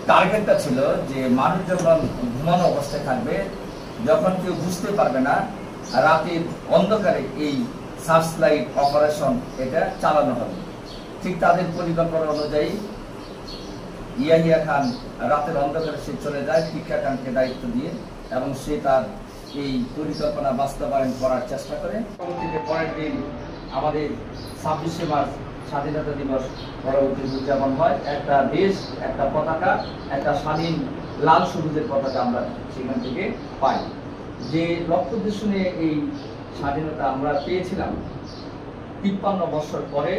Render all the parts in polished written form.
টার্গেটটা ছিল যে মানুষ যখন ঘুমানো অবস্থায় থাকবে, যখন কেউ বুঝতে পারবে না, রাতের অন্ধকারে এই সার্চ লাইট অপারেশন এটা চালানো হবে। ঠিক তাদের পরিকল্পনা অনুযায়ী ইয়াহিয়া খান রাতের অন্ধকারে সে চলে যায় টিক্কা খানকে দায়িত্ব দিয়ে, এবং সে তার এই পরিকল্পনা বাস্তবায়ন করার চেষ্টা করে। পরবর্তীতে পরের দিন আমাদের 26শে মার্চ স্বাধীনতা দিবস পরবর্তী উদযাপন হয়। একটা দেশ, একটা পতাকা, একটা স্বাধীন লাল সবুজের পতাকা আমরা সেখান থেকে পাই। যে লক্ষ্য উদ্দেশ্য নিয়ে এই স্বাধীনতা আমরা পেয়েছিলাম, 53 বছর পরে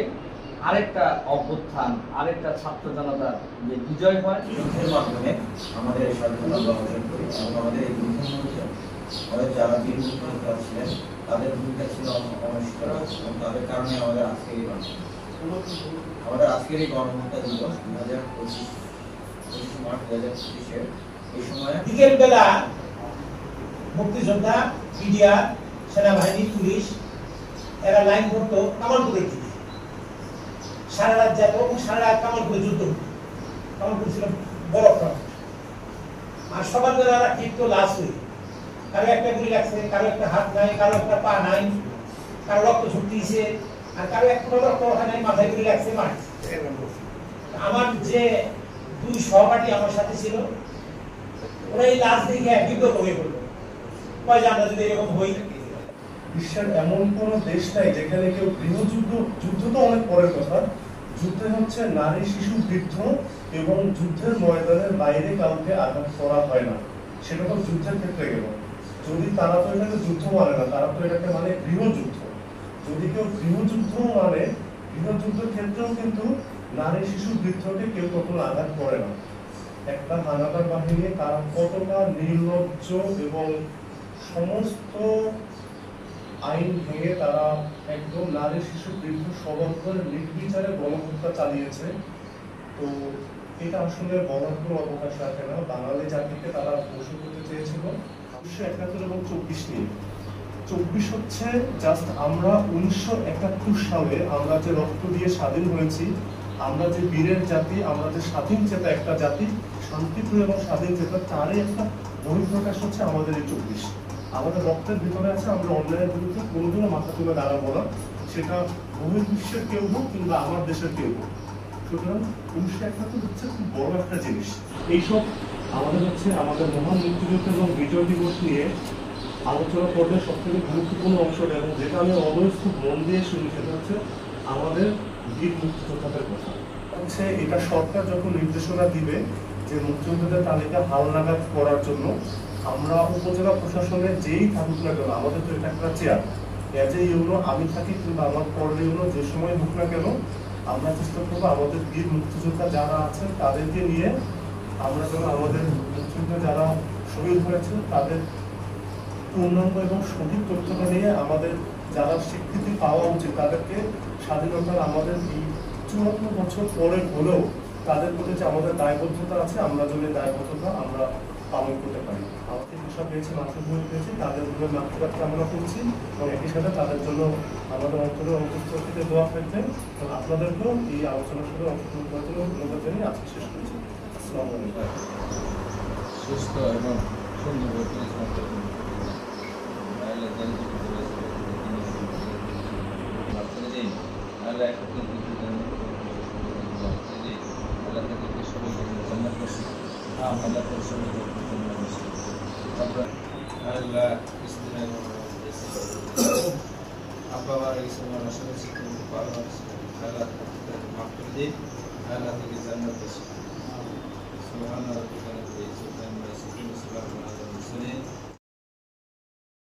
আরেকটা অভ্যুত্থান, আরেকটা ছাত্র জনতার যে বিজয় হয়, যুদ্ধের মাধ্যমে আমাদের এই স্বাধীনতা আমরা অর্জন করি। এবং আমাদের এই যুদ্ধের মধ্যে আমাদের যারা বীর মুক্তিযোদ্ধা ছিলেন তাদের ভূমিকা ছিল অনস্বীকার্য, এবং তাদের কারণে আমাদের আজকের এই গণহত্যা দিবস 25 মার্চ 2025 এই সময় বিকেল বেলা মুক্তিযোদ্ধা, মিডিয়া, সেনাবাহিনী, পুলিশ এরা লাইন করতো কামালপুরের দিকে। সারা রাত যেত এবং সারা রাত কামালপুরে যুদ্ধ। কামালপুর ছিল বড় ফ্রন্ট। আর সকালবেলা ফিরতো লাশ হয়ে, কারো একটা গুলি লাগছে, কারো একটা হাত নাই, কারো একটা পা নাই, কারো রক্ত ছুটতেছে, আর কারো একটা রক্ত নাই, মাথায় গুলি লাগছে, মারছে। আমার যে দুই সহপাঠী আমার সাথে ছিল, ওরা এই লাশ দেখে বিব্রত হয়ে পড়লো। কয় যে আমরা যদি এরকম হই। বিশ্বের এমন কোন দেশ নাই যেখানে কেউ গৃহযুদ্ধ, যুদ্ধ তো অনেক পরের কথা, যুদ্ধে হচ্ছে নারী, শিশু, বৃদ্ধ এবং যুদ্ধের ময়দানের বাইরে কাউকে আঘাত করা হয় না। সেটা তো যুদ্ধের ক্ষেত্রে গেল। যদি তারা তো এটাকে যুদ্ধ মানে না, তারা তো এটাকে মানে গৃহযুদ্ধ। যদি কেউ গৃহযুদ্ধ মানে, গৃহযুদ্ধের ক্ষেত্রেও কিন্তু নারী, শিশু, বৃদ্ধকে কেউ কখনো আঘাত করে না। একটা হানাদার বাহিনী তারা কতটা নির্লজ্জ এবং সমস্ত আইন ভেঙে তারা একদম নারী, শিশু, বৃদ্ধ সবার উপরে নির্বিচারে গণহত্যা চালিয়েছে। তো এটা আসলে বলার কোনো অবকাশ রাখে না। বাঙালি জাতিকে তারা ধ্বংস করতে চেয়েছিল। 1971 এবং 24 নিয়ে 24 হচ্ছে জাস্ট আমরা 1971 সালে আমরা যে রক্ত দিয়ে স্বাধীন হয়েছি, আমরা যে বীরের জাতি, আমরা যে স্বাধীন চেতা একটা জাতি, শান্তিপ্রিয় এবং স্বাধীন চেতা, তারই একটা বহিঃপ্রকাশ হচ্ছে আমাদের এই 24। আমাদের রক্তের ভিতরে আছে আমরা অন্যায়ের বিরুদ্ধে কোনোদিনও মাথা তুলে দাঁড়াবো না, সেটা বহির্বিশ্বের কেউ হোক কিংবা আমার দেশের কেউ হোক। সুতরাং 1971 হচ্ছে খুব বড় একটা জিনিস। এইসব আমাদের হচ্ছে আমাদের মহান মুক্তিযুদ্ধ এবং বিজয় দিবস নিয়ে আলোচনা করলে সব থেকে গুরুত্বপূর্ণ অংশটা, এবং যেটা আমি অলওয়েজ খুব মন দিয়ে শুনি, সেটা হচ্ছে আমাদের বীর মুক্তিযোদ্ধাদের কথা। হচ্ছে এটা সরকার যখন নির্দেশনা দিবে যে মুক্তিযোদ্ধাদের তালিকা হালনাগাদ করার জন্য, আমরা উপজেলা প্রশাসনে যেই থাকুক না কেন, আমাদের তো এটা একটা চেয়ার, এজ এ ইউনো আমি থাকি কিংবা আমার পরের ইউনো যে সময় হোক না কেন, আমরা চেষ্টা করবো আমাদের বীর মুক্তিযোদ্ধা যারা আছেন তাদেরকে নিয়ে আমরা যেন আমাদের মুক্তিযোদ্ধা যারা শহীদ হয়েছেন তাদের পূর্ণাঙ্গ এবং সঠিক তথ্যটা নিয়ে আমাদের যারা স্বীকৃতি পাওয়া উচিত তাদেরকে, স্বাধীনতার আমাদের এই 54 বছর পরে হলেও তাদের প্রতি যে আমাদের দায়বদ্ধতা আছে, আমরা যদি দায়বদ্ধতা আমরা পালন করতে পারি। আমাদের যেসব পেয়েছি, মাতৃভূমি পেয়েছি, তাদের জন্য মাতৃকাত কামনা করছি, এবং একই সাথে তাদের জন্য আমাদের অন্তরে অন্তঃস্থিতিতে দোয়া থাকবে। এবং আপনাদেরকেও এই আলোচনার সাথে অংশগ্রহণ করার জন্য ধন্যবাদ জানিয়ে আজকে শেষ করছি। আসসালামু আলাইকুম। সুস্থ এবং সুন্দর Allah